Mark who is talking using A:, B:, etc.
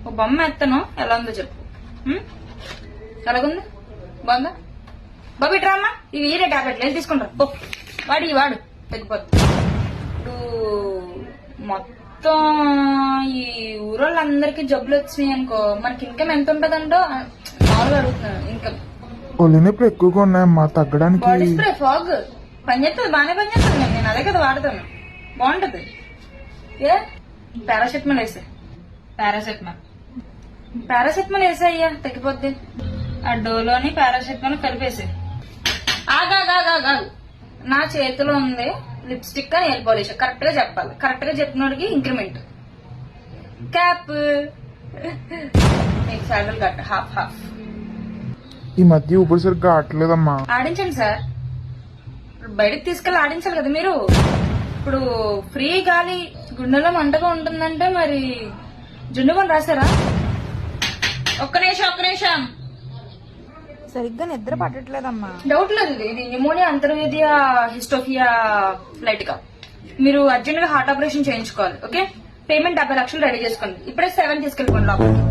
A: ఒక బొమ్మ ఎత్తను, ఎలా ఉందో చెప్పు. ఎలాగుంది? బాగుందా? బాబు ఇట్రా అమ్మా, ఇవి ఈరే టాబ్లెట్లు వెళ్ళి తీసుకుంటారు. ఓ వాడు తగ్గిపోద్ది. ఇప్పుడు మొత్తం ఈ ఊరోళ్ళందరికీ జబ్బులు వచ్చినాయి అనుకో, మనకి ఇన్కమ్ ఎంత ఉంటదంటో మామూలుగా అడుగుతున్నాను. ఇన్కమ్
B: ఒళ్ళినప్పుడు ఎక్కువగా ఉన్నాయమ్మా, తగ్గడానికి.
A: బాడీ స్ప్రే ఫాగ్ పనిచేస్తుంది, బాగానే పనిచేస్తుంది. నేను అదే కదా వాడతాను, బాగుంటది. ఏ పారాసెటమాల్ వేసా, పారాసెటమాల్ వేసా అయ్యా తగ్గిపోద్ది. ఆ డోలోని పారాసెటమాల్ కలిపేసే. ఆగా నా చేతిలో ఉంది లిప్స్టిక్ అని నెయిల్ పాలిష్. కరెక్ట్ గా చెప్పాలి, కరెక్ట్ గా చెప్పినోడికి ఇంక్రిమెంట్. క్యాప్ మీకు శాలరీ కట్ట హాఫ్.
B: ఈ మధ్య ఊపిరి సరిగ్గా ఆడలేదమ్మా.
A: ఆడించండి సార్, ఇప్పుడు బయటకు తీసుకెళ్ళి ఆడించాలి కదా మీరు. ఇప్పుడు ఫ్రీ గాలి గుండెలో మంటగా ఉంటుందంటే మరి జున్నుకొని రాశారా? ఒక్క నిమిషం.
C: సరిగ్గా నిద్ర పట్టట్లేదమ్మా.
A: డౌట్ లేదు, ఇది న్యూమోనియా, అంతర్వేదియ, హిస్టోఫియా ఫ్లైట్ గా. మీరు అర్జెంట్ గా హార్ట్ ఆపరేషన్ చేయించుకోవాలి. ఓకే, పేమెంట్ 50 లక్షలు రెడీ చేసుకోండి. ఇప్పుడే 7 తీసుకెళ్ళిపోండి లోపలికి.